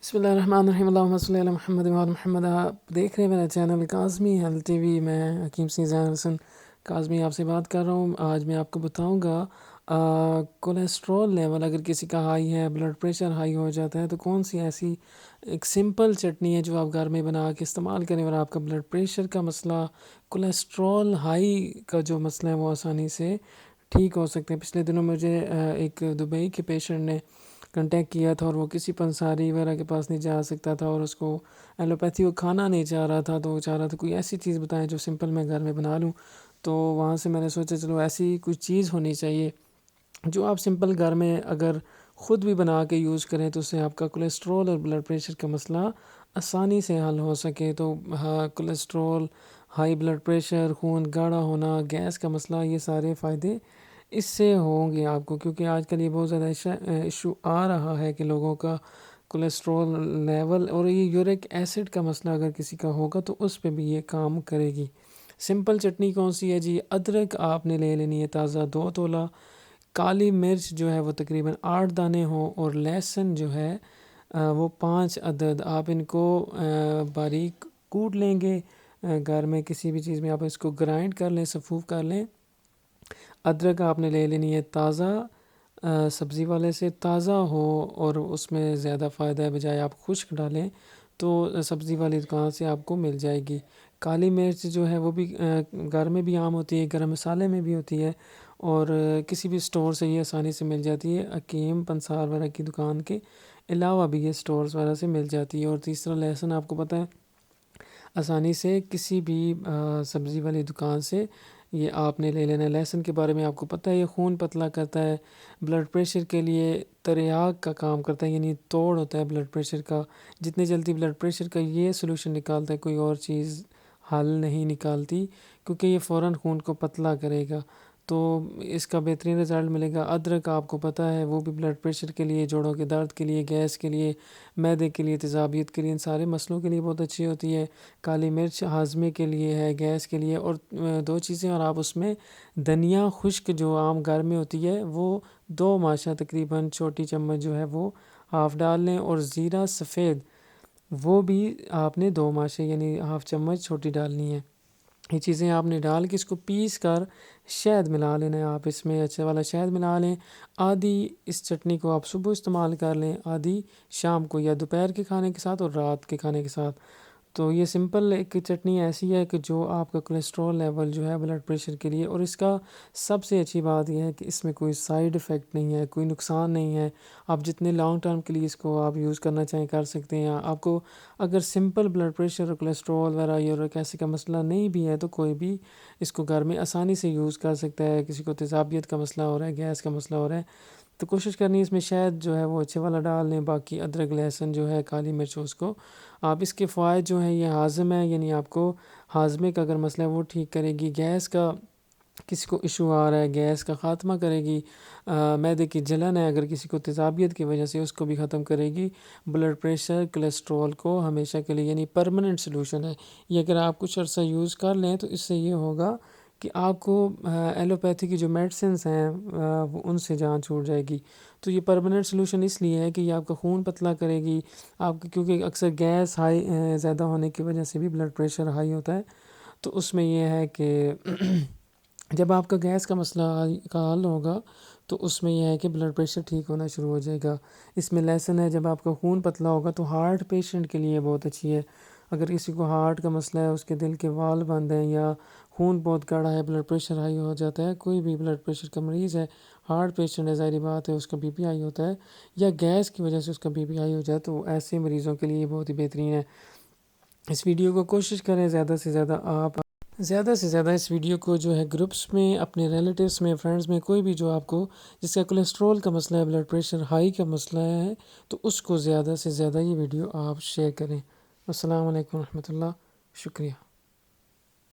بسم اللہ الرحمن الرحیم، اللہم صلی علی محمد و آل محمد۔ آپ دیکھ رہے ہیں میرا channel Kazmi health T V. میں حکیم سنگھ زین حسن کاظمی آپ سے بات کر رہا ہوں۔ آج میں آپ کو بتاؤں گا کولیسٹرول لیول اگر کسی کا ہائی ہے، بلڈ پریشر ہائی ہو جاتا ہے، تو کون سی ایسی ایک سمپل چٹنی ہے جو آپ گھر میں بنا کے استعمال کریں اور آپ کا بلڈ پریشر کا مسئلہ، کولیسٹرول ہائی کا جو مسئلہ ہے وہ آسانی سے ٹھیک ہو سکتے ہیں۔ پچھلے دنوں مجھے ایک دبئی کے پیشنٹ نے کنٹیکٹ کیا تھا اور وہ کسی پنساری وغیرہ کے پاس نہیں جا سکتا تھا اور اس کو ایلوپیتھی وہ کھانا نہیں چاہ رہا تھا، تو وہ چاہ رہا تھا کوئی ایسی چیز بتائیں جو سمپل میں گھر میں بنا لوں۔ تو وہاں سے میں نے سوچا چلو ایسی کوئی چیز ہونی چاہیے جو آپ سمپل گھر میں اگر خود بھی بنا کے یوز کریں تو اس سے آپ کا کولیسٹرول اور بلڈ پریشر کا مسئلہ آسانی سے حل ہو سکے۔ تو کولیسٹرول، ہائی بلڈ پریشر، خون گاڑھا ہونا، گیس کا مسئلہ، یہ سارے فائدے اس سے ہوں گے آپ کو، کیونکہ آج کل یہ بہت زیادہ ایشو آ رہا ہے کہ لوگوں کا کولیسٹرول لیول اور یہ یورک ایسڈ کا مسئلہ اگر کسی کا ہوگا تو اس پہ بھی یہ کام کرے گی۔ سمپل چٹنی کون سی ہے جی؟ ادرک آپ نے لے لینی ہے تازہ 2 تولہ، کالی مرچ جو ہے وہ تقریباً 8 دانے ہوں، اور لہسن جو ہے وہ 5 عدد۔ آپ ان کو باریک کوٹ لیں گے، گھر میں کسی بھی چیز میں آپ اس کو گرائنڈ کر لیں، سفوف کر لیں۔ ادرک آپ نے لے لینی ہے تازہ، سبزی والے سے تازہ ہو اور اس میں زیادہ فائدہ ہے، بجائے آپ خشک ڈالیں تو سبزی والی دکان سے آپ کو مل جائے گی۔ کالی مرچ جو ہے وہ بھی گھر میں بھی عام ہوتی ہے، گرم مسالے میں بھی ہوتی ہے، اور کسی بھی اسٹور سے یہ آسانی سے مل جاتی ہے۔ حکیم پنسار وغیرہ کی دکان کے علاوہ بھی یہ اسٹورز وغیرہ سے مل جاتی ہے۔ اور تیسرا لہسن آپ کو پتہ ہے آسانی سے کسی بھی سبزی والی دکان سے یہ آپ نے لے لینا ہے۔ لہسن کے بارے میں آپ کو پتہ ہے یہ خون پتلا کرتا ہے، بلڈ پریشر کے لیے تریاک کا کام کرتا ہے، یعنی توڑ ہوتا ہے بلڈ پریشر کا۔ جتنی جلدی بلڈ پریشر کا یہ سلوشن نکالتا ہے، کوئی اور چیز حل نہیں نکالتی، کیونکہ یہ فوراً خون کو پتلا کرے گا، تو اس کا بہترین رزلٹ ملے گا۔ ادرک آپ کو پتہ ہے وہ بھی بلڈ پریشر کے لیے، جوڑوں کے درد کے لیے، گیس کے لیے، معدے کے لیے، تیزابیت کے لیے، ان سارے مسئلوں کے لیے بہت اچھی ہوتی ہے۔ کالی مرچ ہاضمے کے لیے ہے، گیس کے لیے، اور 2 چیزیں، اور آپ اس میں دھنیا خشک جو عام گھر میں ہوتی ہے وہ 2 ماشا تقریباً چھوٹی چمچ جو ہے وہ ہاف ڈال لیں، اور زیرہ سفید وہ بھی آپ نے 2 ماشے یعنی ہاف چمچ چھوٹی ڈالنی ہے۔ یہ چیزیں آپ نے ڈال کے اس کو پیس کر شہد ملا لینا ہے، آپ اس میں اچھا والا شہد ملا لیں۔ آدھی اس چٹنی کو آپ صبح استعمال کر لیں، آدھی شام کو یا دوپہر کے کھانے کے ساتھ اور رات کے کھانے کے ساتھ۔ تو یہ سمپل ایک چٹنی ایسی ہے کہ جو آپ کا کولیسٹرول لیول جو ہے بلڈ پریشر کے لیے، اور اس کا سب سے اچھی بات یہ ہے کہ اس میں کوئی سائیڈ ایفیکٹ نہیں ہے، کوئی نقصان نہیں ہے۔ آپ جتنے لانگ ٹرم کے لیے اس کو آپ یوز کرنا چاہیں کر سکتے ہیں۔ آپ کو اگر سمپل بلڈ پریشر اور کولیسٹرول وغیرہ یورک ایسڈ کا مسئلہ نہیں بھی ہے تو کوئی بھی اس کو گھر میں آسانی سے یوز کر سکتا ہے۔ کسی کو تیزابیت کا مسئلہ ہو رہا ہے، گیس کا مسئلہ ہو رہا ہے، تو کوشش کرنی ہے اس میں شہد جو ہے وہ اچھے والا ڈال لیں۔ باقی ادرک، لہسن جو ہے، کالی مرچ، اس کو آپ اس کے فوائد جو ہیں یہ ہاضم ہے، یعنی آپ کو ہاضمے کا اگر مسئلہ ہے وہ ٹھیک کرے گی۔ گیس کا کسی کو ایشو آ رہا ہے، گیس کا خاتمہ کرے گی۔ معدے کی جلن ہے اگر کسی کو تیزابیت کی وجہ سے، اس کو بھی ختم کرے گی۔ بلڈ پریشر، کولیسٹرول کو ہمیشہ کے لیے یعنی پرماننٹ سلوشن ہے یہ۔ اگر آپ کچھ عرصہ یوز کر لیں تو اس سے یہ ہوگا کہ آپ کو ایلوپیتھی کی جو میڈیسنز ہیں ان سے جان چھوٹ جائے گی۔ تو یہ پرماننٹ سلوشن اس لیے ہے کہ یہ آپ کا خون پتلا کرے گی، آپ کیونکہ اکثر گیس زیادہ ہونے کی وجہ سے بھی بلڈ پریشر ہائی ہوتا ہے، تو اس میں یہ ہے کہ جب آپ کا گیس کا مسئلہ کا حل ہوگا تو اس میں یہ ہے کہ بلڈ پریشر ٹھیک ہونا شروع ہو جائے گا۔ اس میں لہسن ہے، جب آپ کا خون پتلا ہوگا تو ہارٹ پیشنٹ کے لیے بہت اچھی ہے۔ اگر کسی کو ہارٹ کا مسئلہ ہے، اس کے دل کے وال بند ہیں، یا خون بہت گاڑھا ہے، بلڈ پریشر ہائی ہو جاتا ہے، کوئی بھی بلڈ پریشر کا مریض ہے، ہارٹ پیشنٹ ہے، ظاہری بات ہے اس کا بی پی ہائی ہوتا ہے، یا گیس کی وجہ سے اس کا بی پی ہائی ہو جائے، تو ایسے مریضوں کے لیے بہت ہی بہترین ہے۔ اس ویڈیو کو کوشش کریں زیادہ سے زیادہ اس ویڈیو کو جو ہے گروپس میں، اپنے ریلیٹیوز میں، فرینڈز میں، کوئی بھی جو آپ کو جس کا کولیسٹرول کا مسئلہ ہے، بلڈ پریشر ہائی کا مسئلہ ہے، تو اس کو زیادہ سے زیادہ یہ ویڈیو آپ شیئر کریں۔ السلام علیکم ورحمۃ اللہ، شکریہ۔